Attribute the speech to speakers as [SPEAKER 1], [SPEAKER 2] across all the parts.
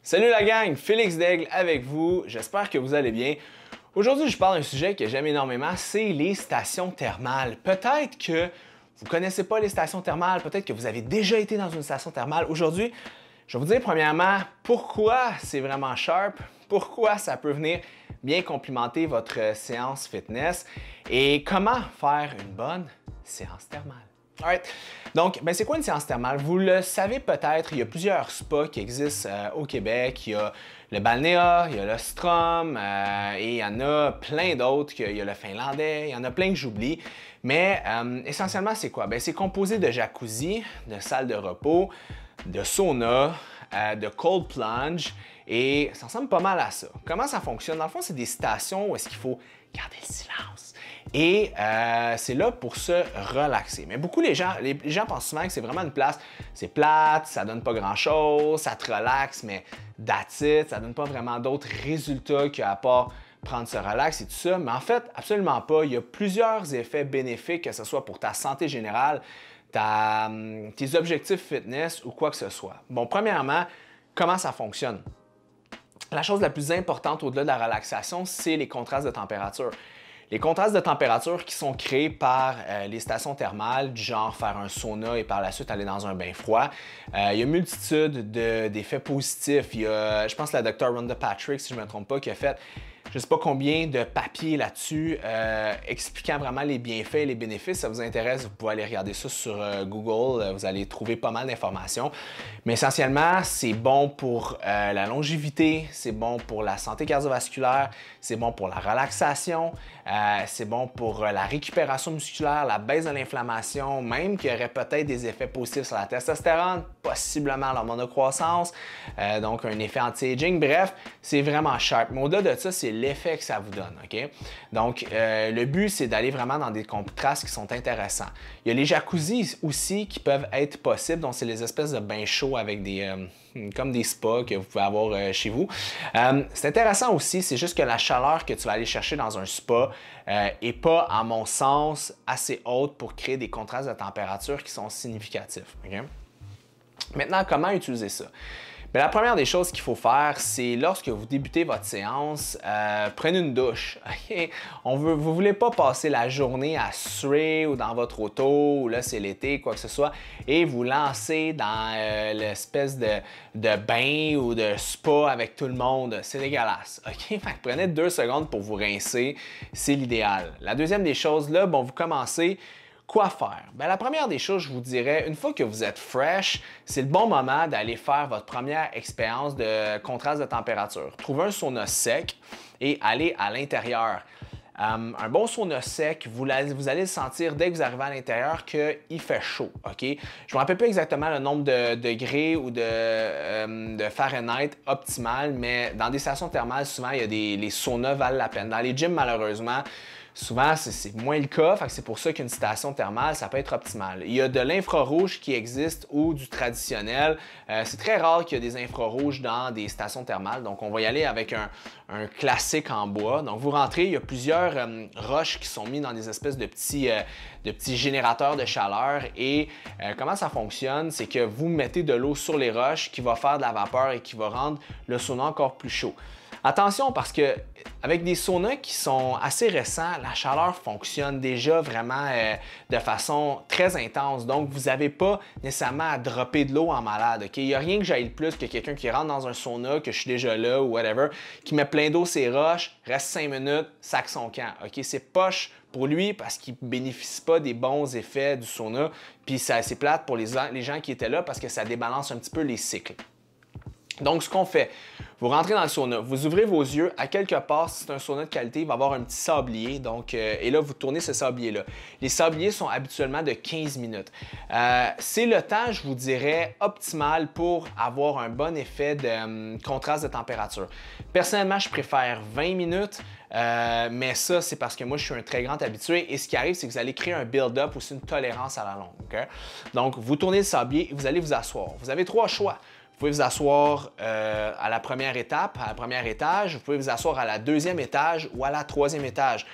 [SPEAKER 1] Salut la gang, Félix Daigle avec vous, j'espère que vous allez bien. Aujourd'hui, je parle d'un sujet que j'aime énormément, c'est les stations thermales. Peut-être que vous ne connaissez pas les stations thermales, peut-être que vous avez déjà été dans une station thermale. Aujourd'hui, je vais vous dire premièrement pourquoi c'est vraiment sharp, pourquoi ça peut venir bien complimenter votre séance fitness et comment faire une bonne séance thermale. Alright. Donc, c'est quoi une séance thermale? Vous le savez peut-être, il y a plusieurs spas qui existent au Québec. Il y a le Balnéa, il y a le Strom et il y en a plein d'autres. Il y a le Finlandais, il y en a plein que j'oublie. Mais essentiellement, c'est quoi? C'est composé de jacuzzi, de salle de repos, de sauna, de cold plunge et ça ressemble pas mal à ça. Comment ça fonctionne? Dans le fond, c'est des stations où est-ce qu'il faut garder le silence. Et c'est là pour se relaxer. Mais beaucoup les gens pensent souvent que c'est vraiment une place, c'est plate, ça donne pas grand-chose, ça te relaxe, mais that's it, ça donne pas vraiment d'autres résultats qu'à part prendre ce relax et tout ça. Mais en fait, absolument pas. Il y a plusieurs effets bénéfiques, que ce soit pour ta santé générale, tes objectifs fitness ou quoi que ce soit. Bon, premièrement, comment ça fonctionne? La chose la plus importante au-delà de la relaxation, c'est les contrastes de température. Les contrastes de température qui sont créés par les stations thermales, du genre faire un sauna et par la suite aller dans un bain froid, il y a une multitude d'effets positifs. Il y a, je pense, la Dr. Rhonda Patrick, si je ne me trompe pas, qui a fait je ne sais pas combien de papiers là-dessus expliquant vraiment les bienfaits et les bénéfices. Si ça vous intéresse, vous pouvez aller regarder ça sur Google. Vous allez trouver pas mal d'informations. Mais essentiellement, c'est bon pour la longévité, c'est bon pour la santé cardiovasculaire, c'est bon pour la relaxation, c'est bon pour la récupération musculaire, la baisse de l'inflammation, même qu'il y aurait peut-être des effets positifs sur la testostérone, possiblement l'hormone de croissance, donc un effet anti-aging. Bref, c'est vraiment sharp. Mais au-delà de ça, c'est l'effet que ça vous donne, OK? Donc, le but, c'est d'aller vraiment dans des contrastes qui sont intéressants. Il y a les jacuzzis aussi qui peuvent être possibles, donc c'est les espèces de bains chauds avec comme des spas que vous pouvez avoir chez vous. C'est intéressant aussi, c'est juste que la chaleur que tu vas aller chercher dans un spa n'est pas, à mon sens, assez haute pour créer des contrastes de température qui sont significatifs, OK? Maintenant, comment utiliser ça? La première des choses qu'il faut faire, c'est lorsque vous débutez votre séance, prenez une douche. Okay? Vous ne voulez pas passer la journée à suer ou dans votre auto, ou là c'est l'été, quoi que ce soit, et vous lancer dans l'espèce de bain ou de spa avec tout le monde. C'est dégueulasse. Okay? Fait que prenez 2 secondes pour vous rincer, c'est l'idéal. La deuxième des choses, là, vous commencez. Quoi faire? La première des choses, je vous dirais, une fois que vous êtes fresh, c'est le bon moment d'aller faire votre première expérience de contraste de température. Trouvez un sauna sec et allez à l'intérieur. Un bon sauna sec, vous allez sentir dès que vous arrivez à l'intérieur qu'il fait chaud. OK? Je ne me rappelle pas exactement le nombre de degrés ou de Fahrenheit optimal, mais dans des stations thermales, souvent, les saunas valent la peine. Dans les gyms, malheureusement, souvent, c'est moins le cas, c'est pour ça qu'une station thermale, ça peut être optimal. Il y a de l'infrarouge qui existe ou du traditionnel. C'est très rare qu'il y ait des infrarouges dans des stations thermales, donc on va y aller avec un classique en bois. Donc vous rentrez, il y a plusieurs roches qui sont mises dans des espèces de petits générateurs de chaleur et comment ça fonctionne, c'est que vous mettez de l'eau sur les roches qui va faire de la vapeur et qui va rendre le sauna encore plus chaud. Attention parce que avec des saunas qui sont assez récents, la chaleur fonctionne déjà vraiment de façon très intense. Donc, vous n'avez pas nécessairement à dropper de l'eau en malade. Okay? Il n'y a rien que j'aille plus que quelqu'un qui rentre dans un sauna, que je suis déjà là ou whatever, qui met plein d'eau ses roches, reste 5 minutes, sac son camp. Okay? C'est poche pour lui parce qu'il ne bénéficie pas des bons effets du sauna. Puis c'est assez plate pour les gens qui étaient là parce que ça débalance un petit peu les cycles. Donc, ce qu'on fait, vous rentrez dans le sauna, vous ouvrez vos yeux, à quelque part, si c'est un sauna de qualité, il va y avoir un petit sablier, donc, et là, vous tournez ce sablier-là. Les sabliers sont habituellement de 15 minutes. C'est le temps, je vous dirais, optimal pour avoir un bon effet de contraste de température. Personnellement, je préfère 20 minutes, mais ça, c'est parce que moi, je suis un très grand habitué, et ce qui arrive, c'est que vous allez créer un build-up ou une tolérance à la longue. Okay? Donc, vous tournez le sablier et vous allez vous asseoir. Vous avez 3 choix. Vous pouvez vous asseoir à la première étape, à la première étage. Vous pouvez vous asseoir à la 2e étage ou à la 3e étage.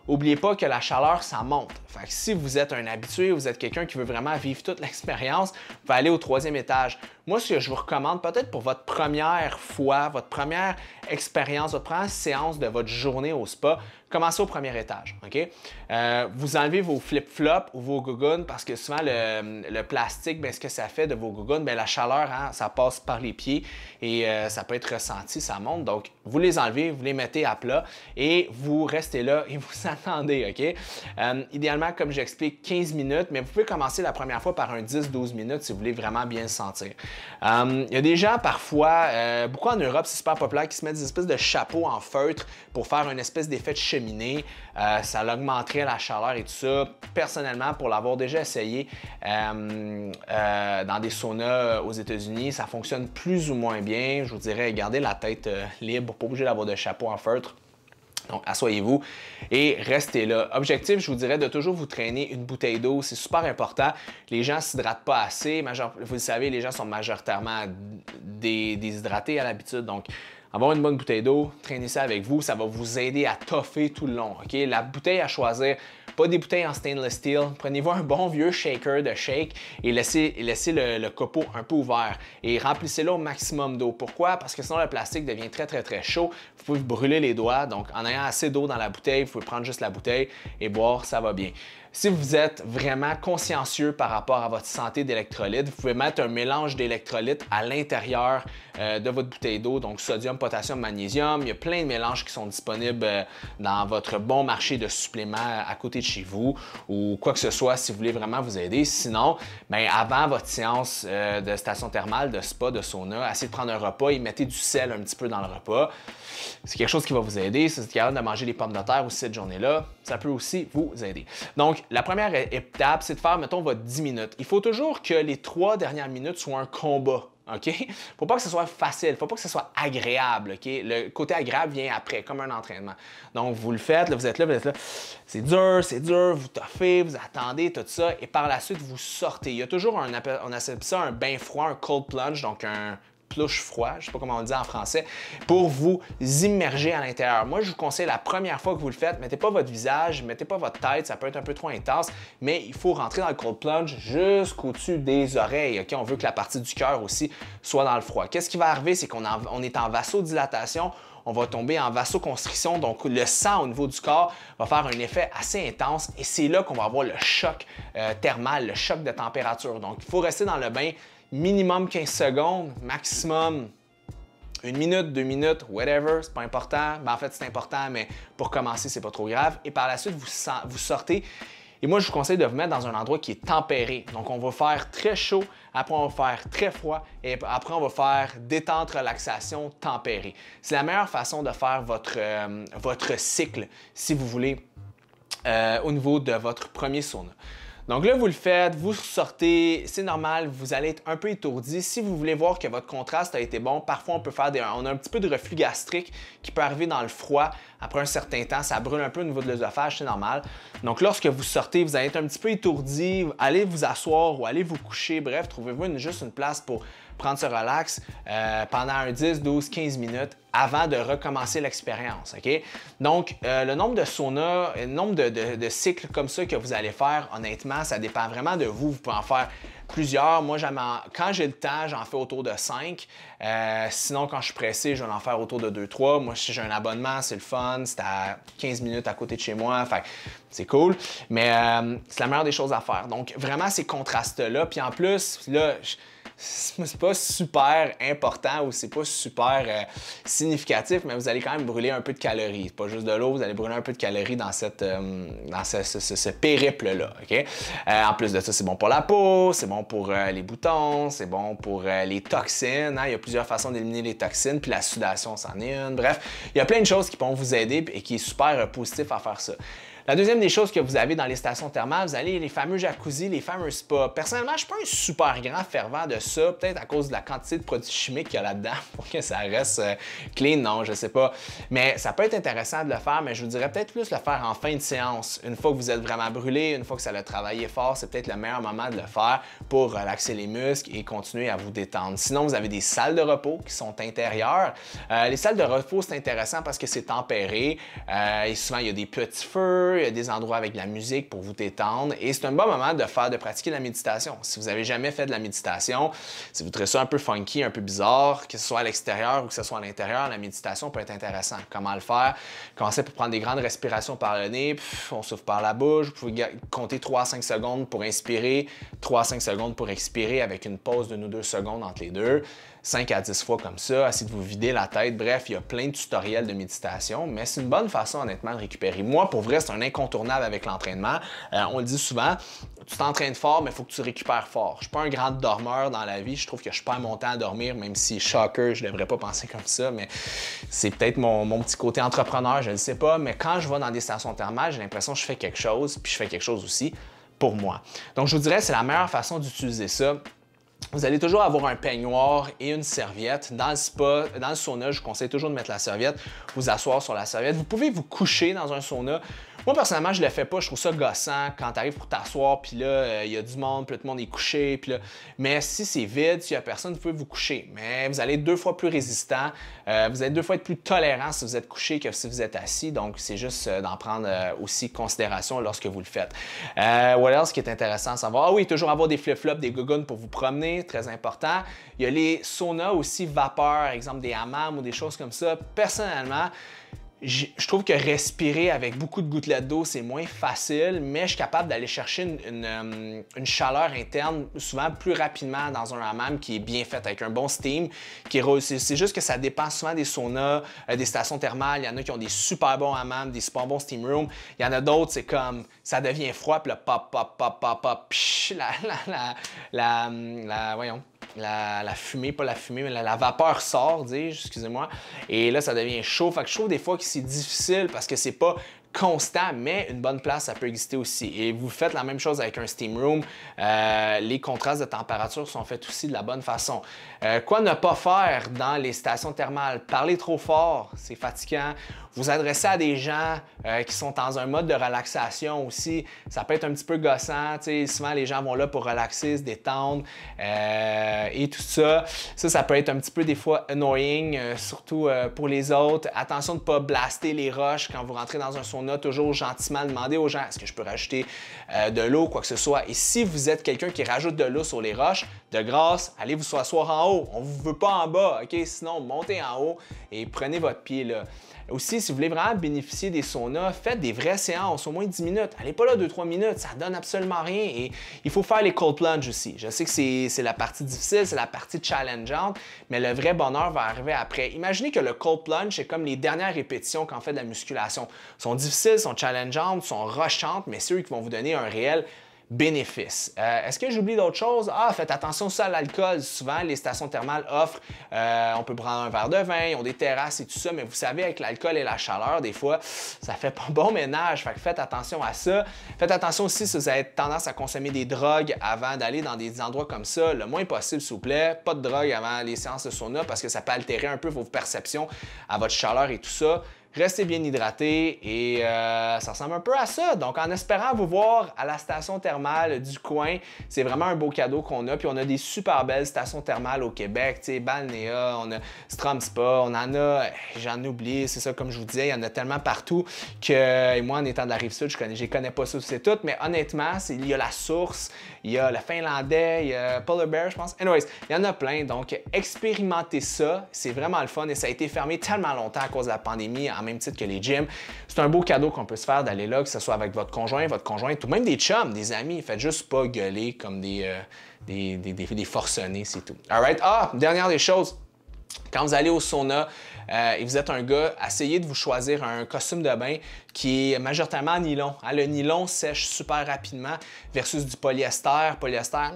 [SPEAKER 1] n'oubliez pas que la chaleur, ça monte. Fait que si vous êtes un habitué, vous êtes quelqu'un qui veut vraiment vivre toute l'expérience, vous pouvez aller au 3e étage. Moi, ce que je vous recommande, peut-être pour votre première fois, votre première expérience, votre première séance de votre journée au spa, commencez au 1er étage. OK? Vous enlevez vos flip-flops ou vos gougounes parce que souvent, le plastique, bien, ce que ça fait de vos gougounes, bien, la chaleur, hein, ça passe par les pieds et ça peut être ressenti, ça monte. Donc, vous les enlevez, vous les mettez à plat et vous restez là et vous attendez. OK? Idéalement, comme j'explique, 15 minutes, mais vous pouvez commencer la première fois par un 10-12 minutes si vous voulez vraiment bien le sentir. Il y a des gens parfois, beaucoup en Europe, c'est super populaire, qui se mettent des espèces de chapeaux en feutre pour faire une espèce d'effet de cheminée. Ça augmenterait la chaleur et tout ça. Personnellement, pour l'avoir déjà essayé dans des saunas aux États-Unis, ça fonctionne plus ou moins bien. Je vous dirais, gardez la tête libre, pas obligé d'avoir de chapeau en feutre. Donc, asseyez-vous et restez là. Objectif, je vous dirais de toujours vous traîner une bouteille d'eau. C'est super important. Les gens ne s'hydratent pas assez. Vous le savez, les gens sont majoritairement déshydratés à l'habitude. Donc, avoir une bonne bouteille d'eau, traînez ça avec vous. Ça va vous aider à toffer tout le long. OK? La bouteille à choisir, pas des bouteilles en stainless steel. Prenez-vous un bon vieux shaker de shake et laissez le copeau un peu ouvert. Et remplissez-le au maximum d'eau. Pourquoi? Parce que sinon, le plastique devient très chaud. Vous pouvez vous brûler les doigts. Donc, en ayant assez d'eau dans la bouteille, vous pouvez prendre juste la bouteille et boire, ça va bien. Si vous êtes vraiment consciencieux par rapport à votre santé d'électrolytes, vous pouvez mettre un mélange d'électrolytes à l'intérieur de votre bouteille d'eau, donc sodium, potassium, magnésium. Il y a plein de mélanges qui sont disponibles dans votre bon marché de suppléments à côté de chez vous ou quoi que ce soit si vous voulez vraiment vous aider. Sinon, bien, avant votre séance de station thermale, de spa, de sauna, essayez de prendre un repas et mettez du sel un petit peu dans le repas. C'est quelque chose qui va vous aider. Si vous êtes capable de manger des pommes de terre aussi cette journée-là, ça peut aussi vous aider. Donc, la première étape, c'est de faire, mettons, votre 10 minutes. Il faut toujours que les 3 dernières minutes soient un combat. OK? Il ne faut pas que ce soit facile, il ne faut pas que ce soit agréable. OK? Le côté agréable vient après, comme un entraînement. Donc, vous le faites, là, vous êtes là. C'est dur, vous toffez, vous attendez, tout ça, et par la suite, vous sortez. Il y a toujours on appelle ça un bain froid, un cold plunge, donc un plouche froid, je ne sais pas comment on le dit en français, pour vous immerger à l'intérieur. Moi, je vous conseille la première fois que vous le faites, mettez pas votre visage, mettez pas votre tête, ça peut être un peu trop intense, mais il faut rentrer dans le cold plunge jusqu'au-dessus des oreilles. OK? On veut que la partie du cœur aussi soit dans le froid. Qu'est-ce qui va arriver? C'est qu'on est en vasodilatation, on va tomber en vasoconstriction, donc le sang au niveau du corps va faire un effet assez intense et c'est là qu'on va avoir le choc thermal, le choc de température. Donc, il faut rester dans le bain minimum 15 secondes, maximum 1 minute, 2 minutes, whatever, c'est pas important. Ben, en fait, c'est important, mais pour commencer, c'est pas trop grave. Et par la suite, vous sortez. Et moi, je vous conseille de vous mettre dans un endroit qui est tempéré. Donc, on va faire très chaud, après on va faire très froid et après on va faire détente, relaxation, tempéré. C'est la meilleure façon de faire votre cycle, si vous voulez, au niveau de votre premier sauna. Donc là, vous le faites, vous sortez, c'est normal, vous allez être un peu étourdi. Si vous voulez voir que votre contraste a été bon, parfois on a un petit peu de reflux gastrique qui peut arriver dans le froid. Après un certain temps, ça brûle un peu au niveau de l'œsophage, c'est normal. Donc lorsque vous sortez, vous allez être un petit peu étourdi, allez vous asseoir ou allez vous coucher. Bref, trouvez-vous juste une place pour prendre ce relax pendant un 10, 12, 15 minutes avant de recommencer l'expérience. OK? Donc, le nombre de saunas, le nombre de cycles comme ça que vous allez faire, honnêtement, ça dépend vraiment de vous. Vous pouvez en faire plusieurs. Moi, quand j'ai le temps, j'en fais autour de 5. Sinon, quand je suis pressé, je vais en faire autour de 2-3. Moi, si j'ai un abonnement, c'est le fun. C'est à 15 minutes à côté de chez moi. Fait c'est cool. Mais c'est la meilleure des choses à faire. Donc, vraiment, ces contrastes-là. Puis en plus, là, c'est pas super important ou c'est pas super significatif, mais vous allez quand même brûler un peu de calories. C'est pas juste de l'eau, vous allez brûler un peu de calories dans ce périple-là. OK? En plus de ça, c'est bon pour la peau, c'est bon pour les boutons, c'est bon pour les toxines. Hein? Il y a plusieurs façons d'éliminer les toxines, puis la sudation, c'en est une. Bref, il y a plein de choses qui pourront vous aider et qui est super positif à faire ça. La deuxième des choses que vous avez dans les stations thermales, vous avez les fameux jacuzzi, les fameux spas. Personnellement, je ne suis pas un super grand fervent de ça, peut-être à cause de la quantité de produits chimiques qu'il y a là-dedans pour que ça reste clean, non, je sais pas. Mais ça peut être intéressant de le faire, mais je vous dirais peut-être plus le faire en fin de séance. Une fois que vous êtes vraiment brûlé, une fois que ça a travaillé fort, c'est peut-être le meilleur moment de le faire pour relaxer les muscles et continuer à vous détendre. Sinon, vous avez des salles de repos qui sont intérieures. Les salles de repos, c'est intéressant parce que c'est tempéré. Et souvent, il y a des petits feux, il y a des endroits avec de la musique pour vous détendre. Et c'est un bon moment de pratiquer la méditation. Si vous n'avez jamais fait de la méditation, si vous trouvez ça un peu funky, un peu bizarre, que ce soit à l'extérieur ou que ce soit à l'intérieur, la méditation peut être intéressant. Comment le faire? Commencez par prendre des grandes respirations par le nez, on souffle par la bouche. Vous pouvez compter 3 à 5 secondes pour inspirer, 3 à 5 secondes pour expirer avec une pause de 1 ou 2 secondes entre les deux. 5 à 10 fois comme ça, essayez de vous vider la tête. Bref, il y a plein de tutoriels de méditation, mais c'est une bonne façon honnêtement de récupérer. Moi, pour vrai, c'est un incontournable avec l'entraînement. On le dit souvent, tu t'entraînes fort, mais il faut que tu récupères fort. Je ne suis pas un grand dormeur dans la vie. Je trouve que je perds mon temps à dormir, même si, shocker, je ne devrais pas penser comme ça, mais c'est peut-être mon petit côté entrepreneur, je ne le sais pas. Mais quand je vais dans des stations thermales, j'ai l'impression que je fais quelque chose, puis je fais quelque chose aussi pour moi. Donc, je vous dirais, c'est la meilleure façon d'utiliser ça. Vous allez toujours avoir un peignoir et une serviette. Dans le spa, dans le sauna, je vous conseille toujours de mettre la serviette, vous asseoir sur la serviette. Vous pouvez vous coucher dans un sauna. Moi, personnellement, je ne le fais pas. Je trouve ça gossant quand tu arrives pour t'asseoir, puis là, il y a du monde, puis là, tout le monde est couché. Puis là... Mais si c'est vide, s'il n'y a personne, vous pouvez vous coucher. Mais vous allez être 2 fois plus résistant. Vous allez 2 fois être plus tolérant si vous êtes couché que si vous êtes assis. Donc, c'est juste d'en prendre aussi considération lorsque vous le faites. What else qui est intéressant à savoir? Ah oui, toujours avoir des flip-flops, des gougounes pour vous promener, très important. Il y a les saunas aussi vapeur, exemple des hammams ou des choses comme ça. Personnellement, je trouve que respirer avec beaucoup de gouttelettes d'eau, c'est moins facile, mais je suis capable d'aller chercher une chaleur interne souvent plus rapidement dans un hammam qui est bien fait, avec un bon steam. C'est juste que ça dépend souvent des saunas, des stations thermales. Il y en a qui ont des super bons hammams, des super bons steam rooms. Il y en a d'autres, c'est comme ça devient froid, puis là, pop, pop, pop, pop, pop, psh, voyons. La fumée, pas la fumée, mais la vapeur sort, dis-je, excusez-moi. Et là, ça devient chaud. Fait que je trouve des fois que c'est difficile parce que c'est pas constant, mais une bonne place, ça peut exister aussi. Et vous faites la même chose avec un steam room. Les contrastes de température sont faits aussi de la bonne façon. Quoi ne pas faire dans les stations thermales? Parler trop fort, c'est fatigant. Vous adresser à des gens qui sont dans un mode de relaxation aussi, ça peut être un petit peu gossant. T'sais, souvent, les gens vont là pour relaxer, se détendre et tout ça. Ça peut être un petit peu des fois annoying, surtout pour les autres. Attention de ne pas blaster les roches quand vous rentrez dans un sauna. Toujours gentiment demander aux gens, est-ce que je peux rajouter de l'eau, quoi que ce soit. Et si vous êtes quelqu'un qui rajoute de l'eau sur les roches, de grâce, allez vous asseoir en haut. On ne vous veut pas en bas, OK? Sinon, montez en haut et prenez votre pied là. Aussi, si vous voulez vraiment bénéficier des saunas, faites des vraies séances, au moins 10 minutes. Allez pas là 2-3 minutes, ça donne absolument rien. Et il faut faire les cold plunge aussi. Je sais que c'est la partie difficile, c'est la partie challengeante, mais le vrai bonheur va arriver après. Imaginez que le cold plunge, c'est comme les dernières répétitions quand on fait de la musculation. Ils sont difficiles, sont challengeantes, sont rushantes, mais c'est eux qui vont vous donner un réel bénéfices. Est-ce que j'oublie d'autres choses? Ah, faites attention aussi à l'alcool. Souvent, les stations thermales offrent, on peut prendre un verre de vin, ils ont des terrasses et tout ça, mais vous savez, avec l'alcool et la chaleur, des fois, ça fait pas bon ménage. Fait que faites attention à ça. Faites attention aussi si vous avez tendance à consommer des drogues avant d'aller dans des endroits comme ça. Le moins possible, s'il vous plaît. Pas de drogue avant les séances de sauna parce que ça peut altérer un peu vos perceptions à votre chaleur et tout ça. Restez bien hydraté et ça ressemble un peu à ça. Donc, en espérant vous voir à la station thermale du coin, c'est vraiment un beau cadeau qu'on a. Puis, on a des super belles stations thermales au Québec. Tu sais, Balnéa, on a Strom Spa, on en a, j'en ai oublié, c'est ça, comme je vous disais, il y en a tellement partout que, et moi, en étant de la Rive-Sud, je les connais pas ça, c'est tout. Mais honnêtement, il y a la Source, il y a le Finlandais, il y a Polar Bear, je pense. Anyways, il y en a plein. Donc, expérimentez ça. C'est vraiment le fun et ça a été fermé tellement longtemps à cause de la pandémie, en même titre que les gyms. C'est un beau cadeau qu'on peut se faire d'aller là, que ce soit avec votre conjointe, ou même des chums, des amis. Faites juste pas gueuler comme des forcenés, c'est tout. All right? Ah, dernière des choses. Quand vous allez au sauna et vous êtes un gars, essayez de vous choisir un costume de bain qui est majoritairement en nylon. Hein, le nylon sèche super rapidement versus du polyester. Polyester,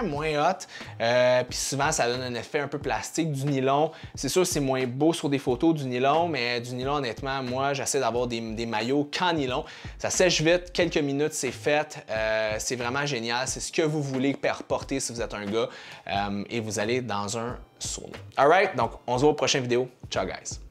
[SPEAKER 1] moins hot. Puis souvent, ça donne un effet un peu plastique. Du nylon, c'est sûr c'est moins beau sur des photos du nylon, mais du nylon, honnêtement, moi, j'essaie d'avoir des maillots qu'en nylon. Ça sèche vite, quelques minutes, c'est fait. C'est vraiment génial. C'est ce que vous voulez porter si vous êtes un gars et vous allez dans un sauna. Alright, donc on se voit aux prochaines vidéos. Ciao guys!